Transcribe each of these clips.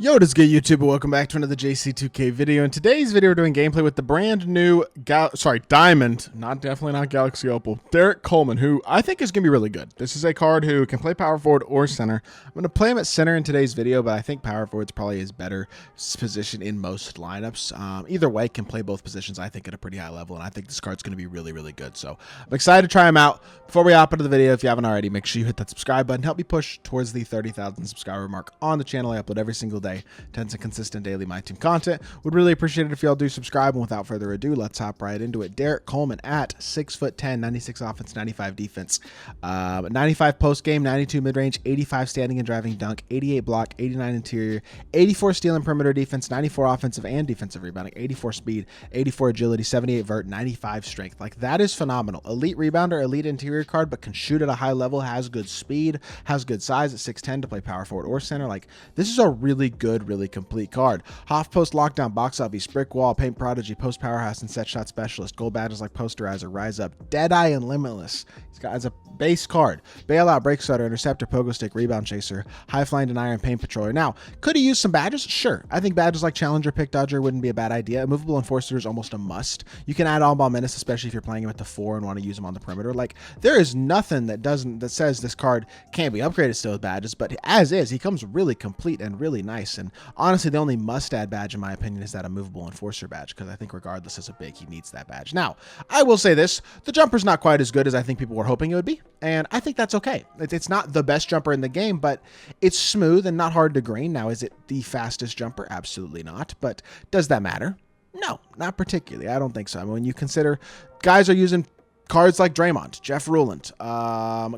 Yo, what is good, YouTube? Welcome back to another JC2K video. In today's video, we're doing gameplay with the brand new Diamond, definitely not Galaxy Opal, DERRICK Coleman, who I think is going to be really good. This is a card who can play power forward or center. I'm going to play him at center in today's video, but I think power forward's probably his better position in most lineups. Either way, can play both positions, I think, at a pretty high level, and I think this card's going to be really, really good. So I'm excited to try him out. Before we hop into the video, if you haven't already, make sure you hit that subscribe button. Help me push towards the 30,000 subscriber mark on the channel. I upload every single day. Tons of consistent daily MyTEAM content. Would really appreciate it if y'all do subscribe. And without further ado, let's hop right into it. DERRICK Coleman at 6'10", 96 offense, 95 defense, 95 post game, 92 mid range, 85 standing and driving dunk, 88 block, 89 interior, 84 steal and perimeter defense, 94 offensive and defensive rebounding, 84 speed, 84 agility, 78 vert, 95 strength. Like, that is phenomenal. Elite rebounder, elite interior card, but can shoot at a high level, has good speed, has good size at 6'10" to play power forward or center. Like, this is a really good, really complete card. Half post lockdown, box office, brick wall, paint prodigy, post powerhouse, and set shot specialist. Gold badges like posterizer, rise up, deadeye, and limitless. He's got as a base card. Bailout, break starter, interceptor, pogo stick, rebound chaser, high flying denier, and paint patroller. Now, could he use some badges? Sure. I think badges like challenger, pick dodger wouldn't be a bad idea. Movable enforcer is almost a must. You can add on ball menace, especially if you're playing him at the 4 and want to use him on the perimeter. Like, there is nothing that says this card can't be upgraded still with badges, but as is, he comes really complete and really nice. And honestly, the only must-add badge, in my opinion, is that a movable enforcer badge, because I think regardless as a big, he needs that badge. Now, I will say this, the jumper's not quite as good as I think people were hoping it would be, and I think that's okay. It's not the best jumper in the game, but it's smooth and not hard to green. Now, is it the fastest jumper? Absolutely not, but does that matter? No, not particularly. I don't think so. I mean, when you consider guys are using cards like Draymond, Jeff Ruland,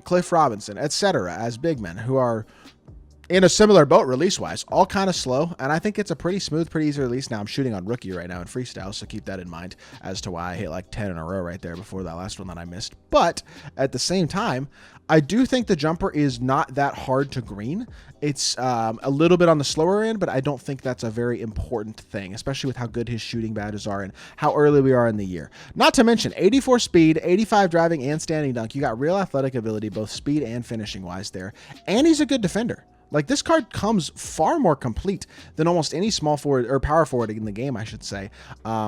Cliff Robinson, etc. as big men who are in a similar boat release-wise, all kind of slow, and I think it's a pretty smooth, pretty easy release. Now, I'm shooting on rookie right now in freestyle, so keep that in mind as to why I hit like 10 in a row right there before that last one that I missed. But at the same time, I do think the jumper is not that hard to green. It's a little bit on the slower end, but I don't think that's a very important thing, especially with how good his shooting badges are and how early we are in the year. Not to mention 84 speed, 85 driving, and standing dunk. You got real athletic ability, both speed and finishing-wise there, and he's a good defender. Like, this card comes far more complete than almost any small forward or power forward in the game, I should say,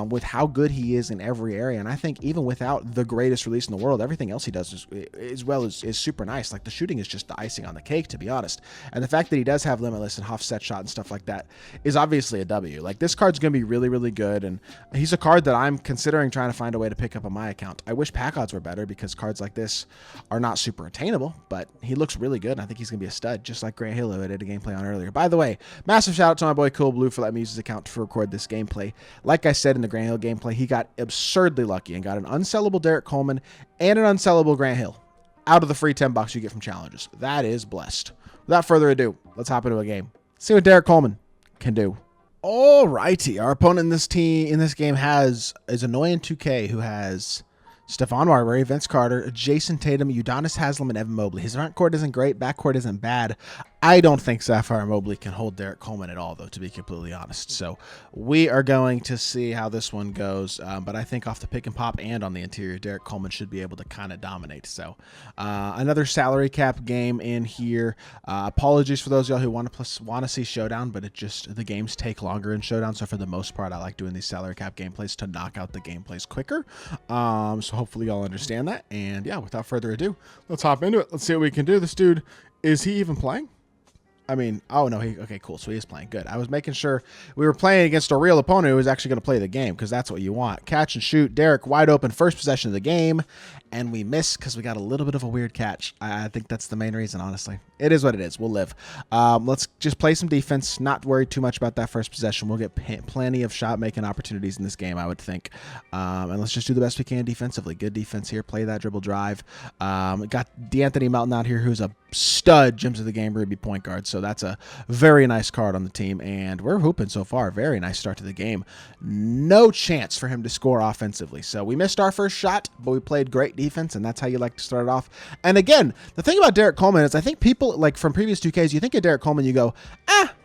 with how good he is in every area. And I think even without the greatest release in the world, everything else he does is super nice. Like, the shooting is just the icing on the cake, to be honest. And the fact that he does have limitless and half set shot and stuff like that is obviously a W. Like, this card's going to be really, really good. And he's a card that I'm considering trying to find a way to pick up on my account. I wish pack odds were better, because cards like this are not super attainable, but he looks really good. And I think he's going to be a stud, just like Grant Hill I did a gameplay on earlier. By the way, massive shout out to my boy Cool Blue for letting me use his account to record this gameplay. Like I said in the Grant Hill gameplay, he got absurdly lucky and got an unsellable DERRICK Coleman and an unsellable Grant Hill out of the free 10 bucks you get from challenges. That is blessed. Without further ado, let's hop into a game. See what DERRICK Coleman can do. Alrighty, our opponent in this game is Annoying 2K, who has Stephon Marbury, Vince Carter, Jason Tatum, Udonis Haslem, and Evan Mobley. His front court isn't great, back court isn't bad. I don't think Sapphire Mobley can hold DERRICK Coleman at all, though, to be completely honest. So we are going to see how this one goes. But I think off the pick and pop and on the interior, DERRICK Coleman should be able to kind of dominate. So another salary cap game in here. Apologies for those of y'all who want to see Showdown, but the games take longer in Showdown. So for the most part, I like doing these salary cap gameplays to knock out the gameplays quicker. So hopefully y'all understand that. And yeah, without further ado, let's hop into it. Let's see what we can do. This dude, is he even playing? I mean, oh no, okay, cool. So he is playing. Good. I was making sure we were playing against a real opponent who was actually going to play the game, because that's what you want. Catch and shoot. DERRICK wide open, first possession of the game, and we missed because we got a little bit of a weird catch. I think that's the main reason, honestly. It is what it is. We'll live. Let's just play some defense. Not worry too much about that first possession. We'll get plenty of shot-making opportunities in this game, I would think. And let's just do the best we can defensively. Good defense here. Play that dribble drive. Got D'Anthony Melton out here, who's a stud Gems of the Game Ruby point guard. So that's a very nice card on the team, and we're hooping so far. Very nice start to the game. No chance for him to score offensively. So we missed our first shot, but we played great defense, and that's how you like to start it off. And again, the thing about DERRICK Coleman is I think people, like from previous 2Ks, you think of DERRICK Coleman, you go,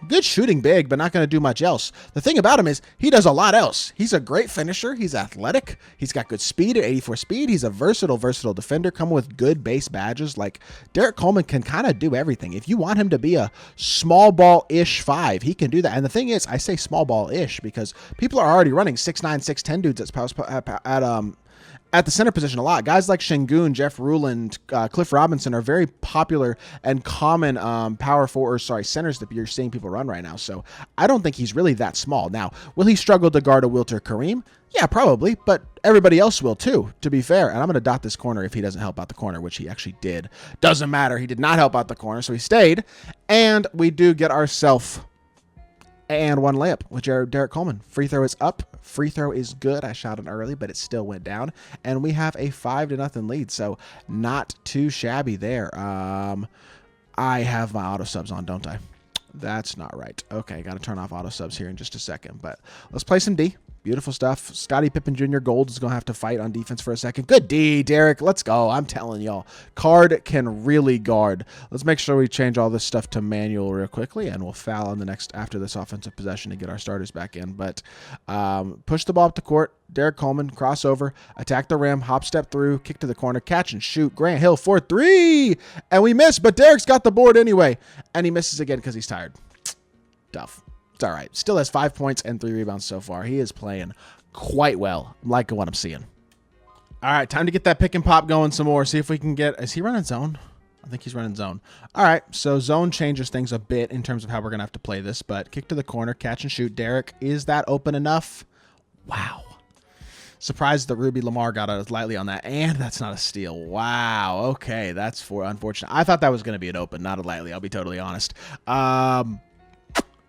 good shooting big, but not going to do much else. The thing about him is he does a lot else. He's a great finisher. He's athletic. He's got good speed at 84 speed. He's a versatile defender, coming with good base badges. Like, DERRICK Coleman can can kind of do everything. If you want him to be a small ball-ish 5, he can do that. And the thing is, I say small ball-ish because people are already running 6'9", 6'10" dudes at the center position a lot. Guys like Şengün, Jeff Ruland, Cliff Robinson are very popular and common centers that you're seeing people run right now. So I don't think he's really that small. Now, will he struggle to guard a Wilt or Kareem? Yeah, probably, but everybody else will too, to be fair. And I'm going to dot this corner if he doesn't help out the corner, which he actually did. Doesn't matter. He did not help out the corner, so he stayed. And we do get ourselves and one layup with DERRICK Coleman. Free throw is up. Free throw is good. I shot it early, but it still went down. And we have a 5-0 lead, so not too shabby there. I have my auto subs on, don't I? That's not right. Okay, got to turn off auto subs here in just a second, but let's play some D. Beautiful stuff. Scottie Pippen Jr. Gold is going to have to fight on defense for a second. Good D, Derrick. Let's go. I'm telling y'all. Card can really guard. Let's make sure we change all this stuff to manual real quickly, and we'll foul on the next after this offensive possession to get our starters back in. But push the ball up the court. DERRICK Coleman, crossover, attack the rim, hop step through, kick to the corner, catch and shoot. Grant Hill for 3. And we miss, but Derrick's got the board anyway. And he misses again because he's tired. Tough. It's all right. Still has 5 points and 3 rebounds so far. He is playing quite well. I'm liking what I'm seeing. All right, time to get that pick and pop going some more. See if we can get... Is he running zone? I think he's running zone. All right, so zone changes things a bit in terms of how we're going to have to play this, but kick to the corner, catch and shoot. Derrick, is that open enough? Wow. Surprised that Ruby Lamar got out lightly on that, and that's not a steal. Wow, okay, that's unfortunate. I thought that was going to be an open, not a lightly. I'll be totally honest.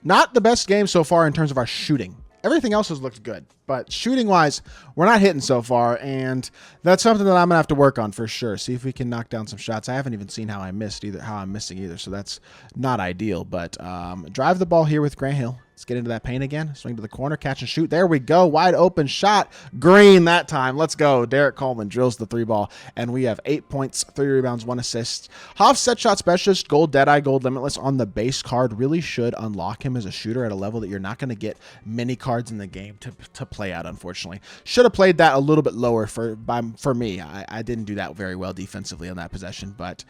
Not the best game so far in terms of our shooting. Everything else has looked good, but shooting-wise, we're not hitting so far, and that's something that I'm going to have to work on for sure. See if we can knock down some shots. I haven't even seen how I'm missing either, so that's not ideal. But drive the ball here with Grant Hill. Let's get into that paint again. Swing to the corner, catch and shoot. There we go. Wide open shot. Green that time. Let's go. DERRICK Coleman drills the 3 ball, and we have 8 points, 3 rebounds, 1 assist. Hoff set shot specialist, gold Deadeye, gold limitless on the base card really should unlock him as a shooter at a level that you're not going to get many cards in the game to play at, unfortunately. Should have played that a little bit lower for me. I didn't do that very well defensively on that possession, but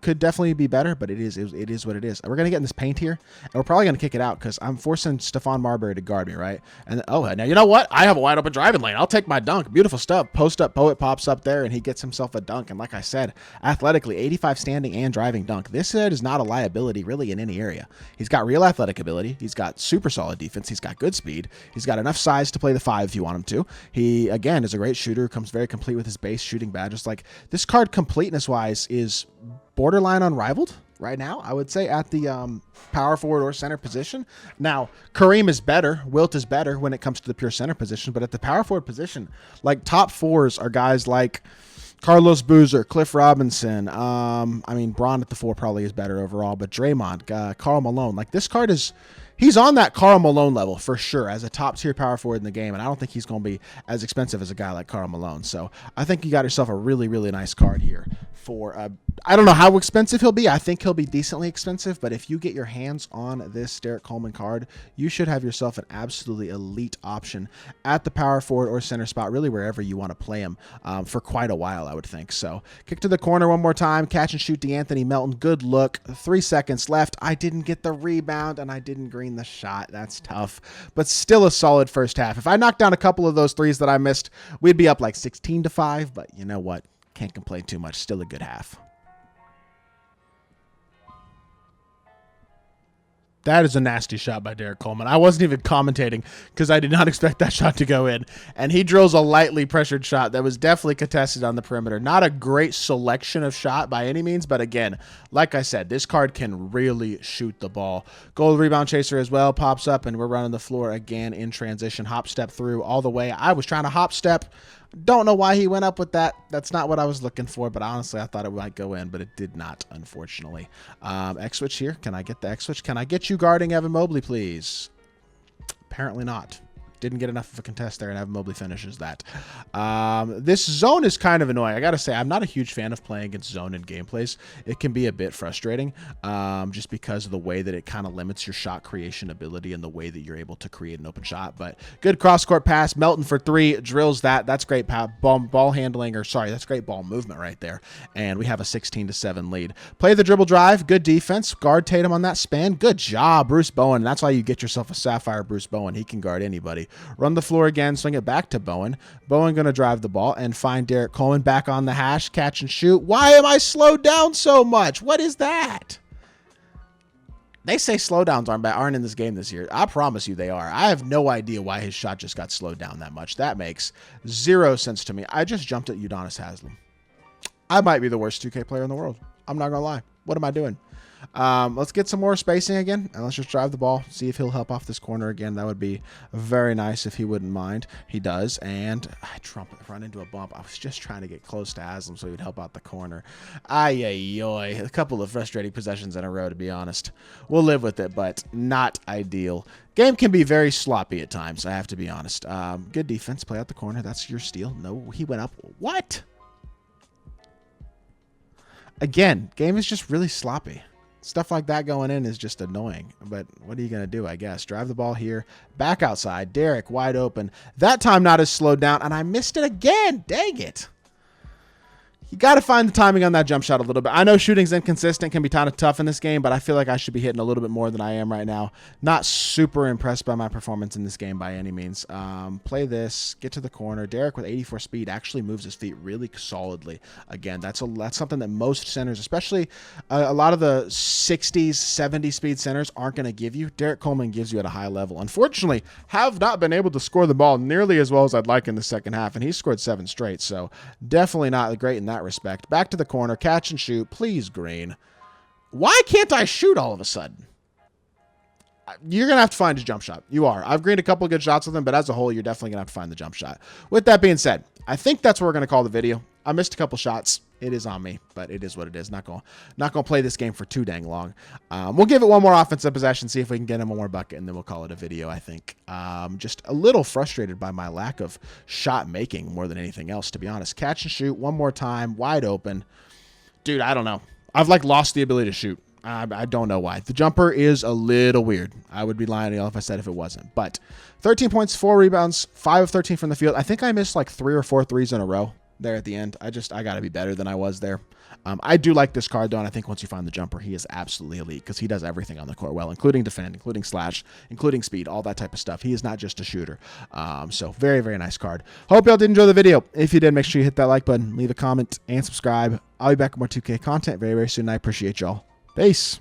could definitely be better, but it is what it is. We're going to get in this paint here, and we're probably going to kick it out because I'm forcing Stephon Marbury to guard me, right? And now you know what? I have a wide open driving lane. I'll take my dunk. Beautiful stuff. Post up Poet pops up there, and he gets himself a dunk. And like I said, athletically, 85 standing and driving dunk. This is not a liability really in any area. He's got real athletic ability. He's got super solid defense. He's got good speed. He's got enough size to play the 5 if you want him to. He, again, is a great shooter. Comes very complete with his base shooting badges. Like, this card completeness-wise is borderline unrivaled right now, I would say, at the power forward or center position. Now, Kareem is better. Wilt is better when it comes to the pure center position. But at the power forward position, like, top 4s are guys like Carlos Boozer, Cliff Robinson. I mean, Braun at the 4 probably is better overall. But Draymond, Karl Malone. Like, this card is... He's on that Karl Malone level for sure as a top-tier power forward in the game, and I don't think he's going to be as expensive as a guy like Karl Malone. So I think you got yourself a really, really nice card here for I don't know how expensive he'll be. I think he'll be decently expensive, but if you get your hands on this DERRICK Coleman card, you should have yourself an absolutely elite option at the power forward or center spot, really wherever you want to play him for quite a while, I would think. So kick to the corner one more time, catch and shoot DeAnthony Melton. Good look. 3 seconds left. I didn't get the rebound, and I didn't green the shot. That's tough, but still a solid first half. If I knocked down a couple of those 3s that I missed, we'd be up like 16-5, but you know what? Can't complain too much. Still a good half. That is a nasty shot by DERRICK Coleman. I wasn't even commentating because I did not expect that shot to go in. And he drills a lightly pressured shot that was definitely contested on the perimeter. Not a great selection of shot by any means, but again, like I said, this card can really shoot the ball. Gold rebound chaser as well pops up, and we're running the floor again in transition. Hop step through all the way. I was trying to hop step. Don't know why he went up with that. That's not what I was looking for, but honestly, I thought it might go in, but it did not, unfortunately. X-switch here. Can I get the X-switch? Can I get you guarding Evan Mobley, please? Apparently not. Didn't get enough of a contest there, and Evan Mobley finishes that. This zone is kind of annoying. I got to say, I'm not a huge fan of playing against zone in gameplays. It can be a bit frustrating just because of the way that it kind of limits your shot creation ability and the way that you're able to create an open shot. But good cross-court pass. Melton for three. Drills that. That's great ball handling, or sorry, that's great ball movement right there. And we have a 16-7 lead. Play the dribble drive. Good defense. Guard Tatum on that span. Good job, Bruce Bowen. That's why you get yourself a Sapphire Bruce Bowen. He can guard anybody. Run the floor again, swing it back to Bowen. Bowen going to drive the ball and find Derrick Coleman back on the hash, catch and shoot. Why am I slowed down so much? What is that? They say slowdowns aren't in this game this year. I promise you they are. I have no idea why his shot just got slowed down that much. That makes zero sense to me. I just jumped at Udonis Haslem. I might be the worst 2K player in the world. I'm not going to lie. What am I doing? Let's get some more spacing again, and let's just drive the ball, see if he'll help off this corner again. That would be very nice if he wouldn't mind. He does, and I run into a bump. I was just trying to get close to Haslam so he would help out the corner. Ay-ay-yoy. A couple of frustrating possessions in a row, to be honest. We'll live with it, but not ideal. Game can be very sloppy at times, I have to be honest. Good defense. Play out the corner. That's your steal. No, he went up. What? Again, game is just really sloppy. Stuff like that going in is just annoying. But what are you going to do, I guess? Drive the ball here. Back outside. Derrick wide open. That time not as slowed down. And I missed it again. Dang it. You got to find the timing on that jump shot a little bit. I know shooting's inconsistent, can be kind of tough in this game, but I feel like I should be hitting a little bit more than I am right now. Not super impressed by my performance in this game by any means. Play this, get to the corner. Derrick with 84 speed actually moves his feet really solidly. Again, that's something that most centers, especially a lot of the 60s, 70 speed centers aren't going to give you. Derrick Coleman gives you at a high level. Unfortunately, have not been able to score the ball nearly as well as I'd like in the second half, and he scored 7 straight, so definitely not great in that respect. Back to the corner, catch and shoot. Please, Green. Why can't I shoot all of a sudden? You're going to have to find his jump shot. You are. I've greened a couple of good shots with him, but as a whole, you're definitely going to have to find the jump shot. With that being said, I think that's what we're going to call the video. I missed a couple shots. It is on me, but it is what it is. Not going to play this game for too dang long. We'll give it one more offensive possession, see if we can get him one more bucket, and then we'll call it a video, I think. Just a little frustrated by my lack of shot making more than anything else, to be honest. Catch and shoot one more time, wide open. Dude, I don't know. I've lost the ability to shoot. I don't know why. The jumper is a little weird. I would be lying to y'all if I said if it wasn't. But 13 points, 4 rebounds, 5 of 13 from the field. I think I missed 3 or 4 threes in a row there at the end. I got to be better than I was there. I do like this card, though, and I think once you find the jumper, he is absolutely elite because he does everything on the court well, including defend, including slash, including speed, all that type of stuff. He is not just a shooter. So very, very nice card. Hope y'all did enjoy the video. If you did, make sure you hit that like button, leave a comment, and subscribe. I'll be back with more 2K content very, very soon. I appreciate y'all. Peace.